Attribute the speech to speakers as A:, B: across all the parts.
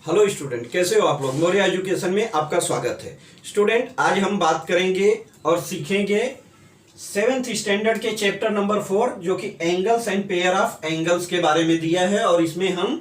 A: Hello student, कैसे हो आप लोग। मौर्य एजुकेशन में आपका स्वागत है। स्टूडेंट, आज हम बात करेंगे और सीखेंगे 7th स्टैंडर्ड के चैप्टर नंबर 4 जो कि angles and pair of angles के बारे में दिया है और इसमें हम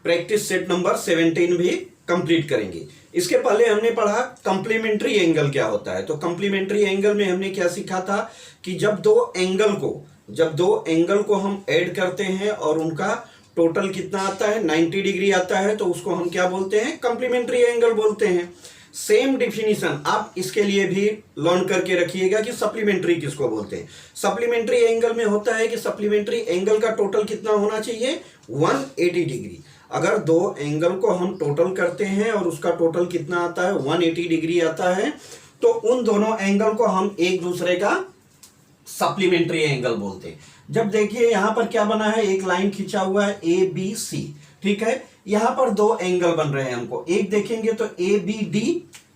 A: प्रैक्टिस सेट नंबर 17 भी कंप्लीट करेंगे। इसके पहले हमने पढ़ा कंप्लीमेंट्री एंगल क्या होता है। तो कंप्लीमेंट्री एंगल में हमने क्या सीखा था कि जब दो एंगल को हम ऐड करते हैं और उनका टोटल कितना आता है 90 डिग्री आता है, तो उसको हम क्या बोलते हैं, कंप्लीमेंट्री एंगल बोलते हैं। सेम डिफिनीशन आप इसके लिए भी लर्न करके रखिएगा कि सप्लीमेंट्री किसको बोलते हैं। सप्लीमेंट्री एंगल में होता है कि सप्लीमेंट्री एंगल का टोटल कितना होना चाहिए, 180 डिग्री। अगर दो एंगल को हम टोटल करते हैं और उसका टोटल कितना आता है 180 डिग्री आता है, तो उन दोनों एंगल को हम एक दूसरे का सप्लीमेंट्री एंगल बोलते हैं। जब देखिए यहां पर क्या बना है, एक लाइन खींचा हुआ है ABC, ठीक है। यहां पर दो एंगल बन रहे हैं हमको, एक देखेंगे तो ABD,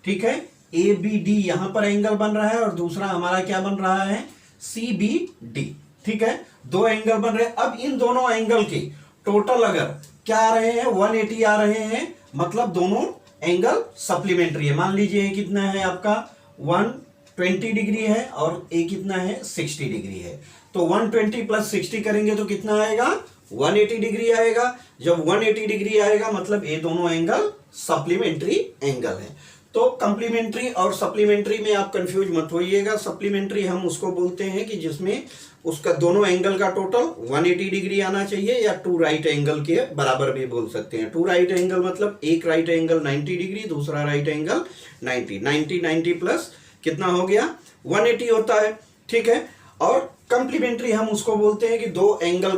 A: ठीक है। ABD यहां पर एंगल बन रहा है और दूसरा हमारा क्या बन रहा है, CBD, ठीक है। दो एंगल बन रहे हैं। अब इन दोनों एंगल के टोटल अगर क्या आ रहे हैं, 180 आ रहे हैं, मतलब दोनों एंगल सप्लीमेंट्री है। मान लीजिए कितना है आपका 120 डिग्री है और ए कितना है 60 डिग्री है। तो 120 प्लस 60 करेंगे तो कितना आएगा, 180 डिग्री आएगा। जब 180 डिग्री आएगा मतलब ये दोनों एंगल सप्लीमेंट्री एंगल है। तो कंप्लीमेंट्री और सप्लीमेंट्री में आप कंफ्यूज मत होइएगा। सप्लीमेंट्री हम उसको बोलते हैं कि जिसमें उसका दोनों एंगल का टोटल 180 डिग्री आना चाहिए, या टू राइट एंगल के बराबर भी बोल सकते हैं। टू राइट एंगल मतलब एक राइट एंगल 90 डिग्री, दूसरा राइट एंगल 90 प्लस कितना हो गया 180 होता है, ठीक है। और कंप्लीमेंट्री हम उसको बोलते हैं कि दो एंगल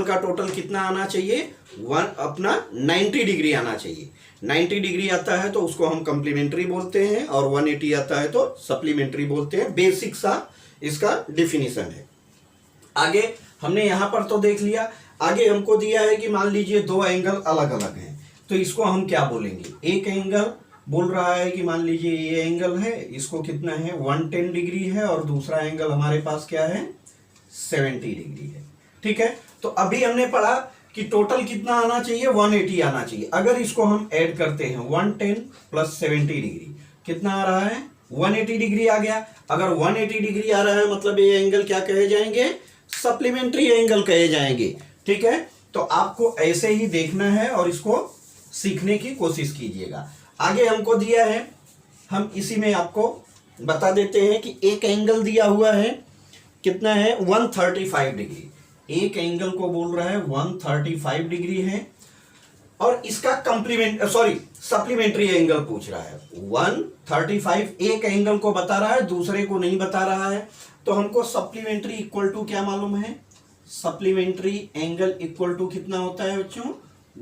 A: का टोटल कितना आना चाहिए, अपना 90 डिग्री आना चाहिए। 90 डिग्री आता है तो उसको हम कंप्लीमेंट्री बोलते हैं और 180 आता है तो सप्लीमेंट्री बोलते हैं। बेसिक सा इसका डिफिनीशन है। आगे हमने यहां पर तो देख लिया। आगे हमको दिया है कि मान लीजिए दो एंगल अलग अलग हैं, तो इसको हम क्या बोलेंगे। एक एंगल बोल रहा है कि मान लीजिए ये एंगल है, इसको कितना है 110 डिग्री है और दूसरा एंगल हमारे पास क्या है 70 डिग्री है, ठीक है। तो अभी हमने पढ़ा कि टोटल कितना आना चाहिए, 180 आना चाहिए। अगर इसको हम ऐड करते हैं 110 प्लस 70 डिग्री कितना आ रहा है 180 डिग्री आ गया। अगर 180 डिग्री आ रहा है मतलब ये एंगल क्या कहे जाएंगे, सप्लीमेंट्री एंगल कहे जाएंगे, ठीक है। तो आपको ऐसे ही देखना है और इसको सीखने की कोशिश कीजिएगा। आगे हमको दिया है, हम इसी में आपको बता देते हैं कि एक एंगल दिया हुआ है कितना है 135 डिग्री। एक एंगल को बोल रहा है 135 डिग्री है और इसका सप्लीमेंट्री एंगल पूछ रहा है 135। एक एंगल को बता रहा है, दूसरे को नहीं बता रहा है। तो हमको सप्लीमेंट्री इक्वल टू क्या मालूम है, सप्लीमेंट्री एंगल इक्वल टू कितना होता है बच्चों,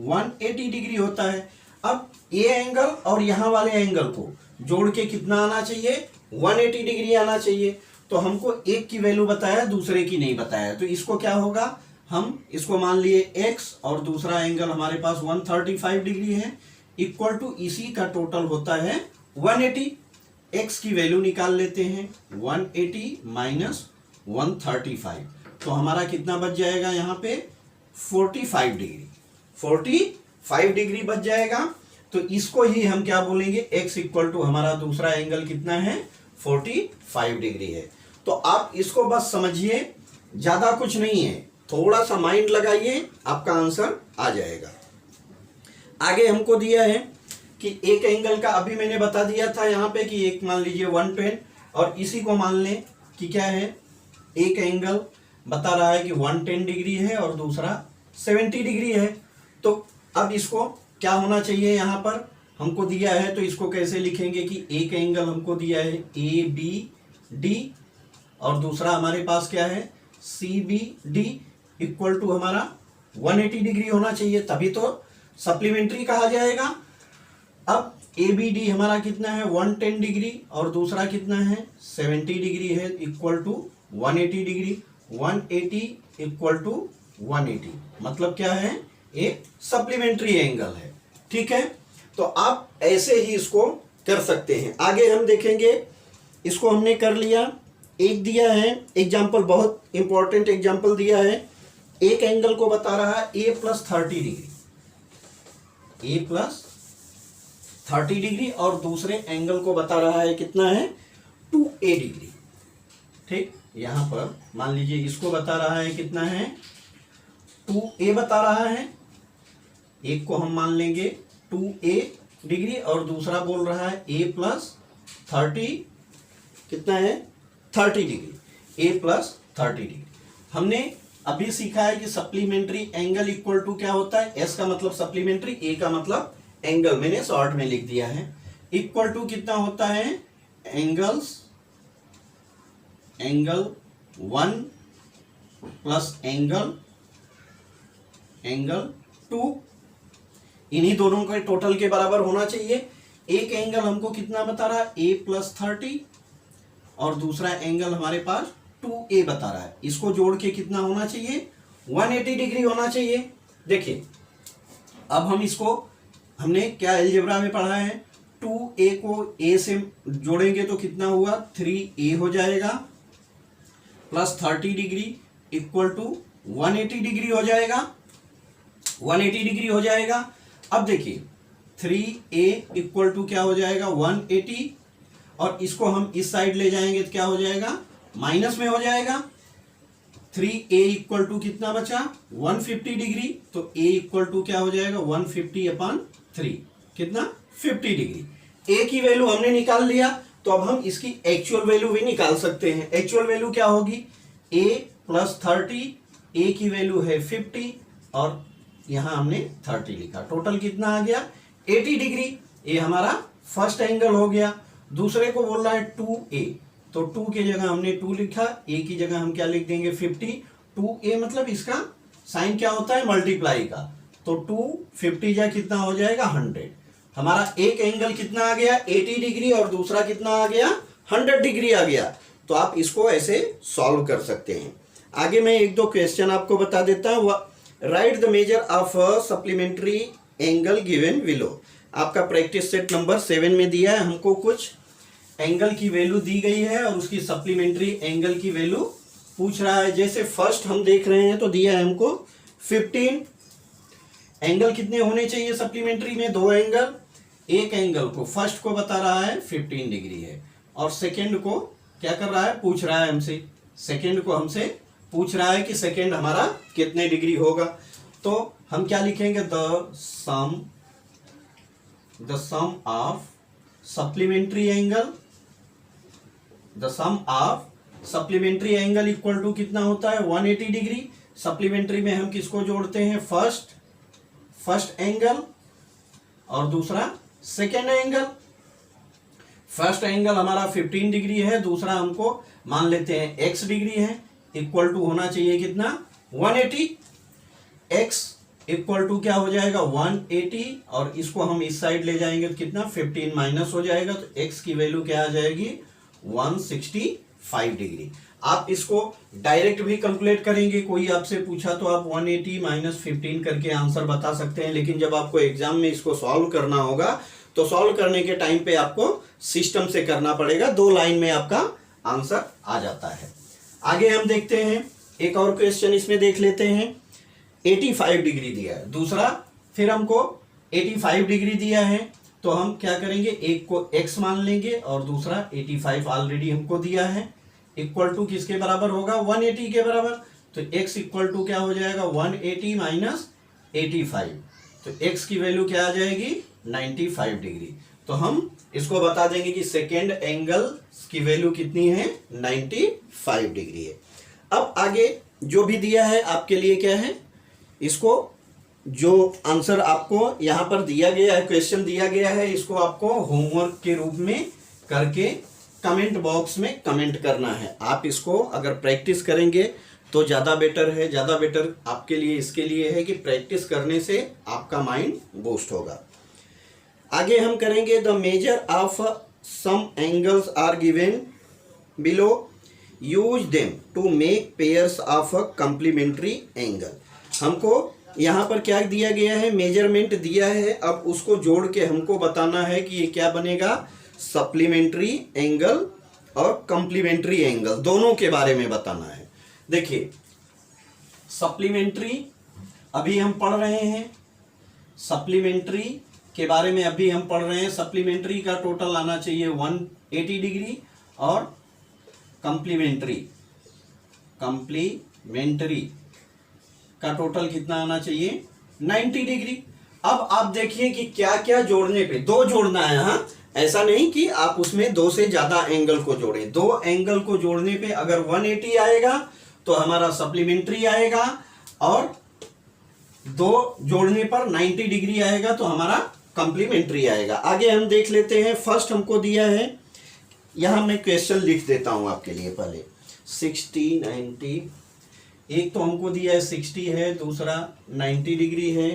A: 180 डिग्री होता है। अब ये एंगल और यहां वाले एंगल को जोड़ के कितना आना चाहिए, 180 डिग्री आना चाहिए। तो हमको एक की वैल्यू बताया, दूसरे की नहीं बताया, तो इसको क्या होगा, हम इसको मान लिए x और दूसरा एंगल हमारे पास 135 डिग्री है, इक्वल टू इसी का टोटल होता है 180। x की वैल्यू निकाल लेते हैं, 180 माइनस 135, तो हमारा कितना बच जाएगा यहाँ पे 45 डिग्री, 45 डिग्री बच जाएगा। तो इसको ही हम क्या बोलेंगे, x इक्वल टू हमारा दूसरा एंगल कितना है 45 डिग्री है। तो आप इसको बस समझिए, ज्यादा कुछ नहीं है, थोड़ा सा माइंड लगाइए, आपका आंसर आ जाएगा। आगे हमको दिया है कि एक एंगल का, अभी मैंने बता दिया था यहाँ पे कि एक मान लीजिए 110 और इसी को मान लें कि क्या है, एक एंगल बता रहा है कि 110 डिग्री है और दूसरा 70 डिग्री है। तो अब इसको क्या होना चाहिए, यहाँ पर हमको दिया है तो इसको कैसे लिखेंगे कि एक एंगल हमको दिया है ABD और दूसरा हमारे पास क्या है CBD, इक्वल टू हमारा 180 डिग्री होना चाहिए, तभी तो सप्लीमेंट्री कहा जाएगा। अब ABD हमारा कितना है 110 डिग्री और दूसरा कितना है 70 डिग्री है, equal to 180 degree, 180 equal to 180 मतलब क्या है, एक सप्लीमेंट्री एंगल है, ठीक है। तो आप ऐसे ही इसको कर सकते हैं। आगे हम देखेंगे, इसको हमने कर लिया। एक दिया है एग्जाम्पल, बहुत इंपॉर्टेंट एग्जाम्पल दिया है। एक एंगल को बता रहा है A plus 30 degree, A plus 30 degree और दूसरे एंगल को बता रहा है कितना है 2a डिग्री। ठीक, यहां पर मान लीजिए इसको बता रहा है कितना है 2a बता रहा है, एक को हम मान लेंगे 2a डिग्री और दूसरा बोल रहा है a प्लस 30 कितना है 30 डिग्री, a प्लस 30 डिग्री। हमने अभी सीखा है कि सप्लीमेंट्री एंगल इक्वल टू क्या होता है, s का मतलब सप्लीमेंट्री, a का मतलब एंगल, मैंने शॉर्ट में लिख दिया है। इक्वल टू कितना होता है एंगल 1 प्लस एंगल 2, इन्हीं दोनों के टोटल के बराबर होना चाहिए। एक एंगल हमको कितना बता रहा है a प्लस 30 और दूसरा एंगल हमारे पास 2a बता रहा है, इसको जोड़ के कितना होना चाहिए 180 डिग्री होना चाहिए। देखिए अब हम इसको, हमने क्या अलजेब्रा में पढ़ा है, 2a को a से जोड़ेंगे तो कितना हुआ 3a हो जाएगा plus 30 degree equal to 180 degree हो जाएगा, 180 डिग्री हो जाएगा। अब देखिए 3a इक्वल टू क्या हो जाएगा 180 और इसको हम इस साइड ले जाएंगे तो क्या हो जाएगा माइनस में हो जाएगा। 3a इक्वल टू कितना बचा 150 डिग्री, तो a इक्वल टू क्या हो जाएगा 150/3 कितना 50 डिग्री। a की वैल्यू हमने निकाल लिया, तो अब हम इसकी एक्चुअल वैल्यू भी निकाल सकते हैं। एक्चुअल वैल्यू क्या होगी a प्लस 30, a की वैल्यू है 50 और यहां हमने 30 लिखा, टोटल कितना आ गया 80 डिग्री। ये हमारा फर्स्ट एंगल हो गया। दूसरे को बोल रहा है 2a, तो 2 की जगह हमने 2 लिखा, a की जगह हम क्या लिख देंगे 50। 2a मतलब इसका साइन क्या होता है मल्टीप्लाई का, तो 250 जा कितना हो जाएगा 100। हमारा एक एंगल कितना आ गया 80 डिग्री और दूसरा कितना आ गया 100 डिग्री आ गया। तो आप इसको ऐसे सॉल्व कर सकते हैं। आगे मैं एक दो क्वेश्चन आपको बता देता हूँ। Right the measure of supplementary angle given below. आपका प्रैक्टिस सेट नंबर 7 में दिया है, हमको कुछ एंगल की वैल्यू दी गई है और उसकी सप्लीमेंट्री एंगल की वैल्यू पूछ रहा है। जैसे फर्स्ट हम देख रहे हैं तो दिया है हमको 15 एंगल कितने होने चाहिए सप्लीमेंट्री में, दो एंगल। एक एंगल को फर्स्ट को बता रहा है 15 डिग्री है और सेकेंड को क्या कर रहा है पूछ रहा है हमसे, सेकेंड को हमसे पूछ रहा है कि सेकेंड हमारा कितने डिग्री होगा। तो हम क्या लिखेंगे the sum of supplementary angle, the sum of supplementary angle equal to कितना होता है 180 डिग्री। सप्लीमेंट्री में हम किसको जोड़ते हैं फर्स्ट एंगल और दूसरा सेकेंड एंगल। फर्स्ट एंगल हमारा 15 डिग्री है, दूसरा हमको मान लेते हैं x डिग्री है, इक्वल टू होना चाहिए कितना 180। x इक्वल टू क्या हो जाएगा 180 और इसको हम इस साइड ले जाएंगे तो कितना 15 माइनस हो जाएगा, तो x की वैल्यू क्या आ जाएगी 165 डिग्री। आप इसको डायरेक्ट भी कैलकुलेट करेंगे, कोई आपसे पूछा तो आप 180 माइनस 15 करके आंसर बता सकते हैं, लेकिन जब आपको एग्जाम में इसको सॉल्व करना होगा तो सॉल्व करने के टाइम पे आपको सिस्टम से करना पड़ेगा, 2 लाइन में आपका आंसर आ जाता है। आगे हम देखते हैं एक और क्वेश्चन इसमें देख लेते हैं। 85 डिग्री दिया है, दूसरा फिर हमको 85 डिग्री दिया है, तो हम क्या करेंगे एक को x मान लेंगे और दूसरा 85 ऑलरेडी हमको दिया है, इक्वल टू किसके बराबर होगा 180 के बराबर। तो x इक्वल टू क्या हो जाएगा 180 माइनस 85, तो x की वैल्यू क्या आ जाएगी 95 डिग्री। तो हम इसको बता देंगे कि सेकेंड एंगल की वैल्यू कितनी है 95 डिग्री है। अब आगे जो भी दिया है आपके लिए क्या है, इसको जो आंसर आपको यहाँ पर दिया गया है, क्वेश्चन दिया गया है, इसको आपको होमवर्क के रूप में करके कमेंट बॉक्स में कमेंट करना है। आप इसको अगर प्रैक्टिस करेंगे तो ज़्यादा बेटर है, ज़्यादा बेटर आपके लिए इसके लिए है कि प्रैक्टिस करने से आपका माइंड बूस्ट होगा। आगे हम करेंगे the measure of sum angles are given below, use them to make pairs of a complementary angle. हमको यहाँ पर क्या दिया गया है, मेजरमेंट दिया है, अब उसको जोड़ के हमको बताना है कि ये क्या बनेगा सप्लीमेंट्री एंगल और कम्प्लीमेंट्री एंगल, दोनों के बारे में बताना है। देखिए सप्लीमेंट्री अभी हम पढ़ रहे हैं, सप्लीमेंट्री के बारे में अभी हम पढ़ रहे हैं। सप्लीमेंट्री का टोटल आना चाहिए 180 डिग्री और कम्प्लीमेंट्री का टोटल कितना आना चाहिए 90 डिग्री। अब आप देखिए कि क्या क्या जोड़ने पे, दो जोड़ना है। हाँ, ऐसा नहीं कि आप उसमें दो से ज्यादा एंगल को जोड़ें। दो एंगल को जोड़ने पे अगर 180 आएगा तो हमारा सप्लीमेंट्री आएगा, और दो जोड़ने पर 90 डिग्री आएगा तो हमारा कम्प्लीमेंट्री आएगा। आगे हम देख लेते हैं। फर्स्ट हमको दिया है, यहां मैं क्वेश्चन लिख देता हूं आपके लिए पहले। 60 90, एक तो हमको दिया है 60 है, दूसरा 90 डिग्री है,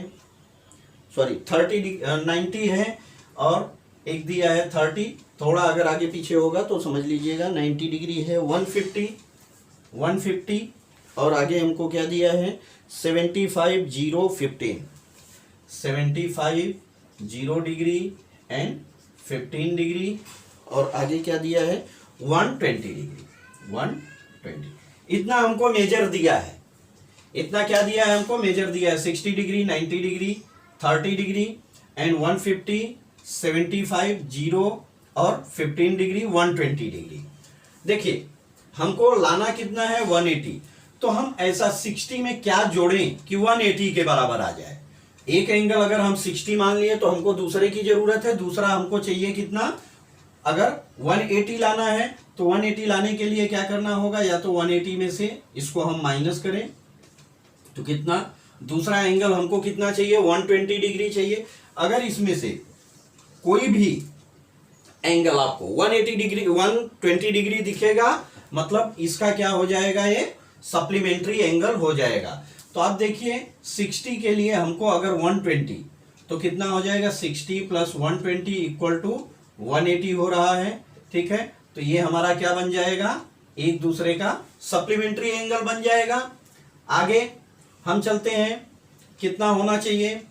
A: सॉरी 90 है, और एक दिया है 30। थोड़ा अगर आगे पीछे होगा तो समझ लीजिएगा। 90 डिग्री है, 150 और आगे हमको क्या दिया है 75 0 15, 75 0 डिग्री एंड 15 डिग्री, और आगे क्या दिया है 120 डिग्री, 120। इतना हमको मेजर दिया है। इतना क्या दिया है हमको मेजर दिया है 60 डिग्री, 90 डिग्री, 30 डिग्री एंड 150, 75 0 और 15 डिग्री, 120 डिग्री। देखिए हमको लाना कितना है 180, तो हम ऐसा 60 में क्या जोड़ें कि 180 के बराबर आ जाए। एक एंगल अगर हम 60 मान लिए तो हमको दूसरे की जरूरत है। दूसरा हमको चाहिए कितना, अगर 180 लाना है तो 180 लाने के लिए क्या करना होगा, या तो 180 में से इसको हम माइनस करें तो कितना, दूसरा एंगल हमको कितना चाहिए 120 डिग्री चाहिए। अगर इसमें से कोई भी एंगल आपको 180 डिग्री 120 डिग्री दिखेगा, मतलब इसका क्या हो जाएगा, ये सप्लीमेंट्री एंगल हो जाएगा। तो आप देखिए 60 के लिए हमको अगर 120 तो कितना हो जाएगा 60 प्लस 120 इक्वल टू 180 हो रहा है। ठीक है, तो ये हमारा क्या बन जाएगा, एक दूसरे का सप्लीमेंट्री एंगल बन जाएगा। आगे हम चलते हैं, कितना होना चाहिए,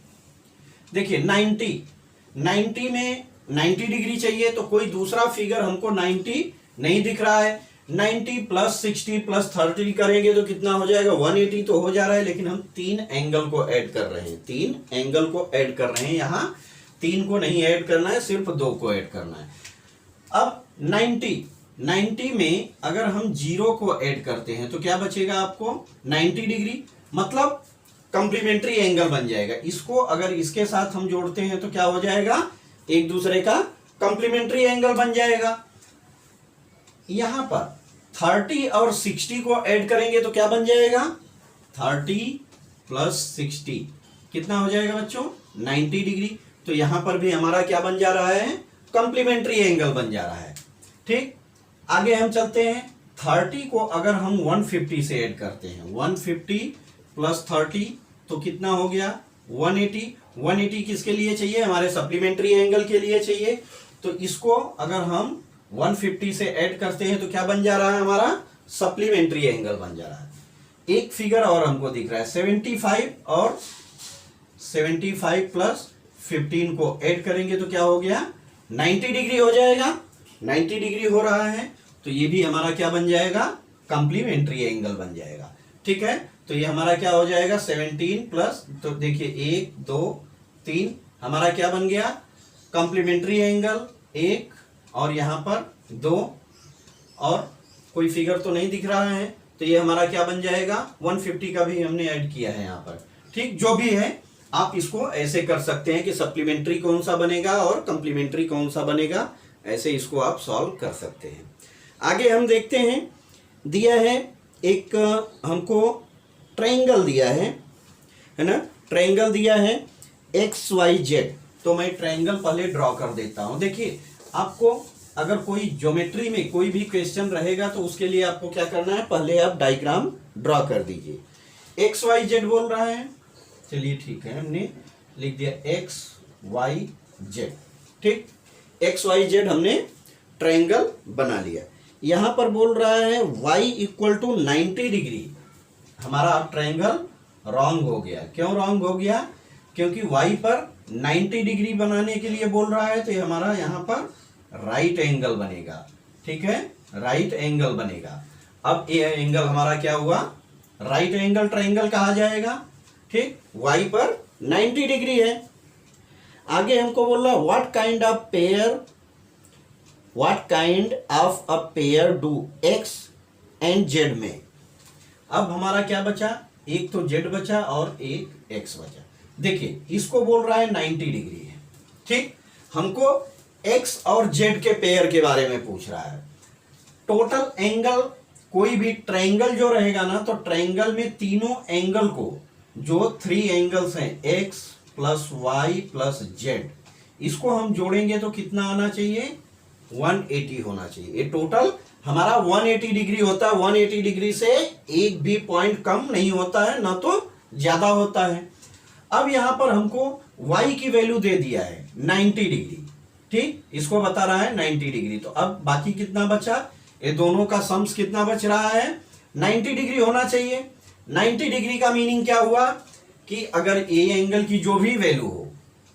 A: देखिए 90 में 90 डिग्री चाहिए, तो कोई दूसरा फिगर हमको 90 नहीं दिख रहा है। 90 प्लस 60 प्लस 30 करेंगे तो कितना हो जाएगा 180 तो हो जा रहा है, लेकिन हम तीन एंगल को ऐड कर रहे हैं, तीन एंगल को ऐड कर रहे हैं। यहाँ तीन को नहीं ऐड करना है, सिर्फ दो को ऐड करना है। अब 90 में अगर हम 0 को ऐड करते हैं तो क्या बचेगा आपको 90 डिग्री, मतलब कॉम्प्लीमेंट्री एंगल बन जाएगा। इसको अगर इसके साथ हम जोड़ते हैं तो क्या हो जाएगा, एक दूसरे का कॉम्प्लीमेंट्री एंगल बन जाएगा। यहां पर 30 और 60 को ऐड करेंगे तो क्या बन जाएगा, 30 प्लस 60 कितना हो जाएगा बच्चों 90 डिग्री। तो यहां पर भी हमारा क्या बन जा रहा है, कॉम्प्लीमेंट्री एंगल बन जा रहा है। ठीक, आगे हम चलते हैं। 30 को अगर हम 150 से ऐड करते हैं, 150 प्लस 30 तो कितना हो गया 180। 180 किसके लिए चाहिए, हमारे सप्लीमेंट्री एंगल के लिए चाहिए। तो इसको अगर हम 150 से ऐड करते हैं तो क्या बन जा रहा है, हमारा सप्लीमेंट्री एंगल बन जा रहा है। एक फिगर और हमको दिख रहा है 75 और 75 प्लस 15 को ऐड करेंगे तो क्या हो गया 90 डिग्री हो जाएगा। 90 डिग्री हो रहा है तो ये भी हमारा क्या बन जाएगा, कॉम्प्लीमेंट्री एंगल बन जाएगा। ठीक है, तो ये हमारा क्या हो जाएगा 17 प्लस, तो देखिए 1 2 3 हमारा क्या बन गया, कॉम्प्लीमेंट्री एंगल 1 और यहाँ पर 2, और कोई फिगर तो नहीं दिख रहा है, तो ये हमारा क्या बन जाएगा 150 का भी हमने ऐड किया है यहाँ पर। ठीक, जो भी है आप इसको ऐसे कर सकते हैं कि सप्लीमेंट्री कौन सा बनेगा और कॉम्प्लीमेंट्री कौन सा बनेगा, ऐसे इसको आप सॉल्व कर सकते हैं। आगे हम देखते हैं, दिया है एक हमको ट्रायंगल दिया है ना, ट्रायंगल दिया है XYZ। तो मैं ट्रायंगल पहले ड्रॉ कर देता हूं। देखिए आपको अगर कोई ज्योमेट्री में कोई भी क्वेश्चन रहेगा तो उसके लिए आपको क्या करना है, पहले आप डायग्राम ड्रॉ कर दीजिए। XYZ बोल रहा है, चलिए ठीक है, हमने लिख दिया XYZ। ठीक, XYZ हमने ट्रायंगल बना लिया। यहां पर बोल रहा है y इक्वल टू 90 डिग्री। हमारा ट्रायंगल रॉन्ग हो गया। क्यों रॉन्ग हो गया, क्योंकि y पर 90 डिग्री बनाने के लिए बोल रहा है, तो ये हमारा यहाँ पर राइट एंगल बनेगा। ठीक है, राइट एंगल बनेगा। अब ये एंगल हमारा क्या हुआ, राइट एंगल ट्रायंगल कहा जाएगा। ठीक, y पर 90 डिग्री है आगे हमको बोल रहा है what kind of a pair do x and Z में। अब हमारा क्या बचा, एक तो जेड बचा और एक एक्स बचा। देखिए इसको बोल रहा है 90 डिग्री है, ठीक। हमको एक्स और जेड के पेयर के बारे में पूछ रहा है। टोटल एंगल, कोई भी ट्रायंगल जो रहेगा ना, तो ट्रायंगल में तीनों एंगल को, जो 3 एंगल्स हैं x plus y plus z, इसको हम जोड़ेंगे तो कितना आना चाहिए, 180 होना चाहिए। ये टोटल हमारा 180 डिग्री होता है। 180 डिग्री से एक भी पॉइंट कम नहीं होता है, ना तो ज्यादा होता है। अब यहां पर हमको y की वैल्यू दे दिया है 90 डिग्री, ठीक, इसको बता रहा है 90 डिग्री। तो अब बाकी कितना बचा, ये दोनों का सम्स कितना बच रहा है, 90 डिग्री होना चाहिए। 90 डिग्री का मीनिंग क्या हुआ कि अगर ए एंगल की जो भी वैल्यू हो,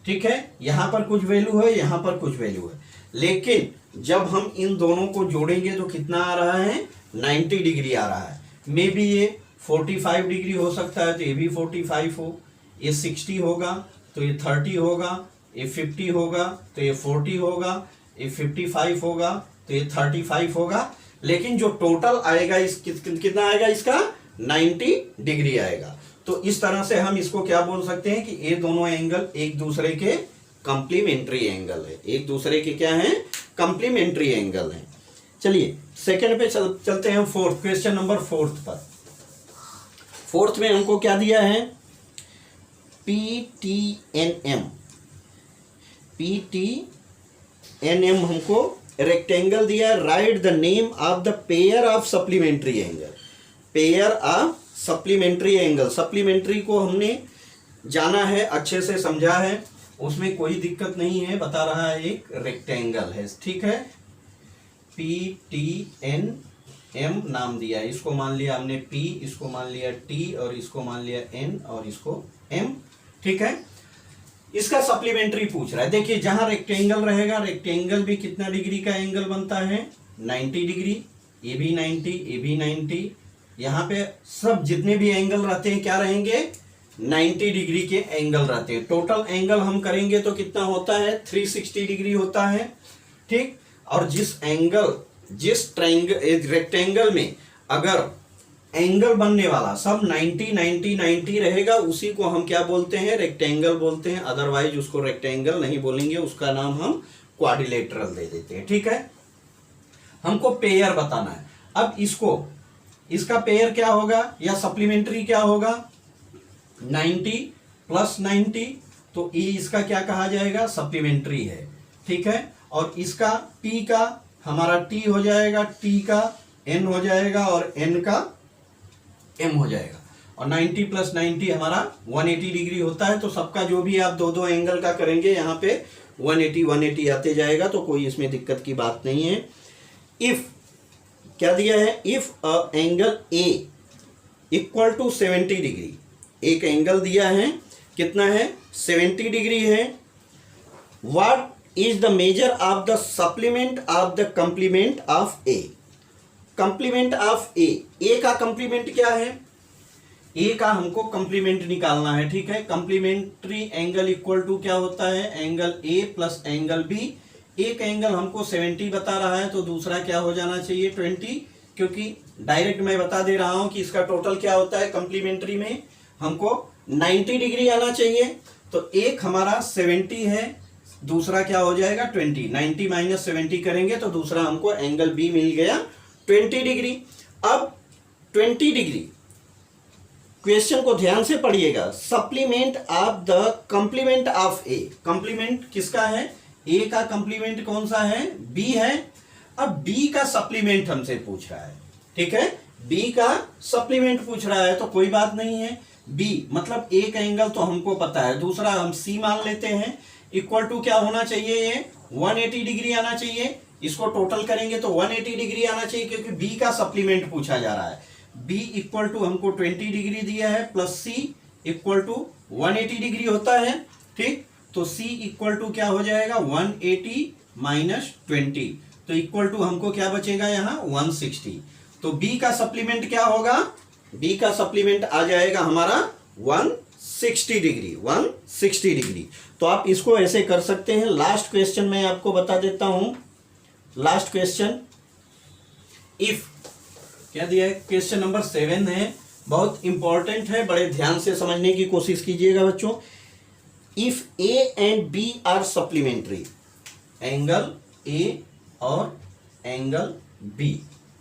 A: ठीक है, यहां पर कुछ वैल्यू है, यहां पर कुछ वैल्यू है, लेकिन जब हम इन दोनों को जोड़ेंगे तो कितना आ रहा है, 90 डिग्री आ रहा है। मे बी ये 45 डिग्री हो सकता है, तो ये भी 45 हो, ये 60 होगा तो ये 30 होगा, ये 50 होगा तो ये 40 होगा, ये 55 होगा तो ये 35 होगा, लेकिन जो टोटल आएगा इस कितना आएगा, इसका 90 डिग्री आएगा। तो इस तरह से हम इसको क्या बोल सकते हैं कि ये दोनों एंगल एक दूसरे के कंप्लीमेंट्री एंगल है, एक दूसरे के क्या है, कंप्लीमेंट्री एंगल है। चलिए सेकंड पे चलते हैं, फोर्थ क्वेश्चन नंबर 4 पर। फोर्थ में हमको क्या दिया है, PTNM हमको रेक्टेंगल दिया है। Right the name of the pair of supplementary angle. Pair of supplementary angle, supplementary को हमने जाना है, अच्छे से समझा है, उसमें कोई दिक्कत नहीं है। बता रहा है एक रेक्टेंगल है, ठीक है, PTNM नाम दिया है, इसको मान लिया हमने P, इसको मान लिया T और इसको मान लिया N और इसको M, ठीक है। इसका सप्लीमेंट्री पूछ रहा है। देखिए जहां रेक्टेंगल रहेगा, रेक्टेंगल भी कितना डिग्री का एंगल बनता है, 90 डिग्री, ये भी 90, ये भी 90, यहाँ पे सब जितने भी एंगल रहते हैं क्या रहेंगे, 90 डिग्री के एंगल रहते हैं। टोटल एंगल हम करेंगे तो कितना होता है, 360 डिग्री होता है, ठीक। और जिस रेक्टेंगल में अगर एंगल बनने वाला सब 90 90 90 रहेगा, उसी को हम क्या बोलते हैं, रेक्टेंगल बोलते हैं। अदरवाइज उसको रेक्टेंगल नहीं बोलेंगे, उसका नाम हम क्वाड्रिलेटरल दे देते हैं, ठीक है। हमको पेयर बताना है। अब इसका पेयर क्या होगा या सप्लीमेंट्री क्या होगा, 90 प्लस 90, तो ये इसका क्या कहा जाएगा, सप्लीमेंट्री है, ठीक है। और इसका P का हमारा T हो जाएगा, T का N हो जाएगा और N का M हो जाएगा। और 90 प्लस 90 हमारा 180 डिग्री होता है। तो सबका जो भी आप दो एंगल का करेंगे यहाँ पे 180 आते जाएगा, तो कोई इसमें दिक्कत की बात नहीं है। इफ क्या दिया है, if a angle A equal to 70 degree, एक एंगल दिया है, कितना है, 70 डिग्री है। What is the measure of the supplement of the complement of A। Complement of A, A का कंप्लीमेंट क्या है, A का हमको कंप्लीमेंट निकालना है, ठीक है। कंप्लीमेंट्री एंगल इक्वल टू क्या होता है, angle A plus angle B। एक एंगल हमको 70 बता रहा है तो दूसरा क्या हो जाना चाहिए, 20, क्योंकि डायरेक्ट मैं बता दे रहा हूं कि इसका टोटल क्या होता है, कंप्लीमेंट्री में हमको 90 डिग्री आना चाहिए। तो एक हमारा 70 है, दूसरा क्या हो जाएगा 20, 90 माइनस 70 करेंगे तो दूसरा हमको एंगल B मिल गया 20 डिग्री। अब 20 डिग्री, क्वेश्चन को ध्यान से पढ़िएगा, supplement of the complement of A। Complement किसका है, A का कंप्लीमेंट कौन सा है, B है। अब B का सप्लीमेंट हमसे पूछ रहा है, ठीक है, B का सप्लीमेंट पूछ रहा है, तो कोई बात नहीं है। B मतलब एक एंगल तो हमको पता है, दूसरा हम C मान लेते हैं, इक्वल टू क्या होना चाहिए, ये 180 डिग्री आना चाहिए। इसको टोटल करेंगे तो 180 डिग्री आना चाहिए, क्योंकि B का सप्लीमेंट पूछा जा रहा है। B इक्वल टू हमको 20 डिग्री दिया है, plus C equal to 180 degree होता है, ठीक। तो C इक्वल टू क्या हो जाएगा, 180 माइनस 20, तो इक्वल टू हमको क्या बचेगा यहाँ 160। तो B का सप्लीमेंट क्या होगा, B का सप्लीमेंट आ जाएगा हमारा 160। 160 डिग्री, 160 डिग्री। तो आप इसको ऐसे कर सकते हैं। लास्ट क्वेश्चन मैं आपको बता देता हूं। लास्ट क्वेश्चन, इफ क्या दिया है, क्वेश्चन नंबर 7 है, बहुत इंपॉर्टेंट है, बड़े ध्यान से समझने की कोशिश कीजिएगा बच्चों। If A and B are supplementary, angle A और एंगल बी,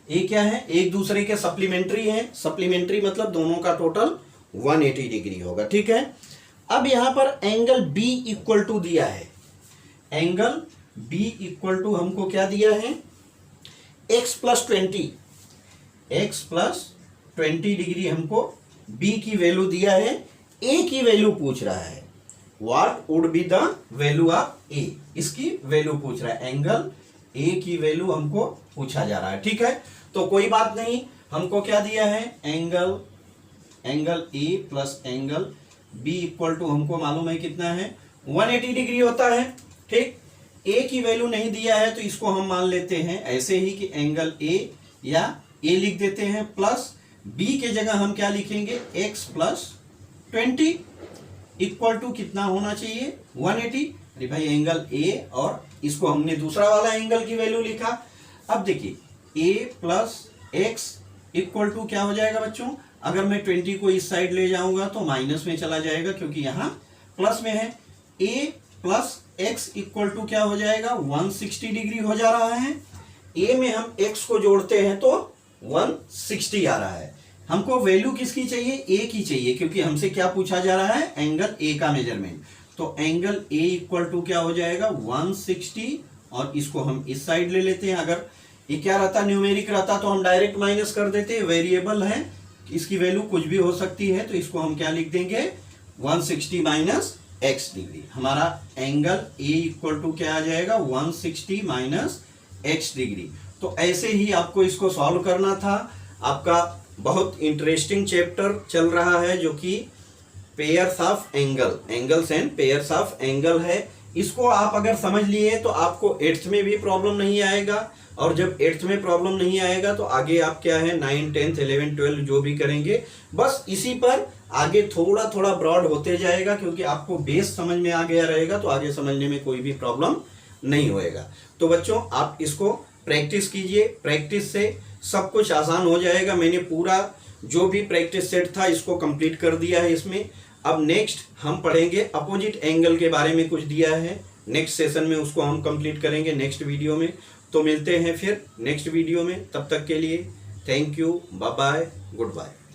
A: ए क्या है, एक दूसरे के सप्लीमेंट्री है। सप्लीमेंट्री मतलब दोनों का टोटल 180 डिग्री होगा, ठीक है। अब यहां पर एंगल बी इक्वल टू दिया है, एंगल बी इक्वल टू हमको क्या दिया है, x plus 20, x plus 20 degree हमको b की वैल्यू दिया है, a की वैल्यू पूछ रहा है। What would be the value of a, इसकी वैल्यू पूछ रहा है, एंगल a की वैल्यू हमको पूछा जा रहा है, ठीक है। तो कोई बात नहीं, हमको क्या दिया है, angle a plus angle b equal to हमको मालूम है कितना है, 180 डिग्री होता है, ठीक। a की वैल्यू नहीं दिया है तो इसको हम मान लेते हैं ऐसे ही कि एंगल a, या a लिख देते हैं, प्लस b के जगह हम क्या लिखेंगे, x प्लस 20 इक्वल टू कितना होना चाहिए, 180। अरे भाई एंगल a, और इसको हमने दूसरा वाला एंगल की वैल्यू लिखा। अब देखिए a plus x equal to क्या हो जाएगा बच्चों, अगर मैं 20 को इस साइड ले जाऊंगा तो माइनस में चला जाएगा क्योंकि यहाँ प्लस में है। a plus x equal to क्या हो जाएगा, 160 डिग्री हो जा रहा है। a में हम x को जोड़ते हैं तो 160 आ रहा है। हमको वैल्यू किसकी चाहिए, a की चाहिए, क्योंकि हमसे क्या पूछा जा रहा है, एंगल a का मेजरमेंट। तो एंगल a इक्वल टू क्या हो जाएगा, 160, और इसको हम इस साइड ले लेते हैं। अगर ये क्या रहता, न्यूमेरिक रहता तो हम डायरेक्ट माइनस कर देते, वेरिएबल है, इसकी वैल्यू कुछ भी हो सकती है, तो इसको हम क्या लिख देंगे, 160 माइनस x डिग्री। हमारा एंगल a इक्वल टू क्या आ जाएगा, 160 माइनस x डिग्री। तो ऐसे ही आपको इसको सॉल्व करना था। आपका बहुत इंटरेस्टिंग चैप्टर चल रहा है जो कि pairs of angle, angles and pairs of angle है। इसको आप अगर समझ लिए तो आपको 8th में भी प्रॉब्लम नहीं आएगा, और जब 8th में प्रॉब्लम नहीं आएगा तो आगे आप क्या है 9, 10, 11, 12 जो भी करेंगे, बस इसी पर आगे थोड़ा थोड़ा ब्रॉड होते जाएगा, क्योंकि आपको बेस समझ में आ गया रहेगा तो आगे समझने में कोई भी प्रॉब्लम नहीं होएगा। तो बच्चों आप इसको प्रैक्टिस कीजिए, प्रैक्टिस से सब कुछ आसान हो जाएगा। मैंने पूरा जो भी प्रैक्टिस सेट था इसको कंप्लीट कर दिया है इसमें। अब नेक्स्ट हम पढ़ेंगे अपोजिट एंगल के बारे में, कुछ दिया है नेक्स्ट सेशन में, उसको हम कंप्लीट करेंगे नेक्स्ट वीडियो में। तो मिलते हैं फिर नेक्स्ट वीडियो में, तब तक के लिए thank you, bye bye, good bye.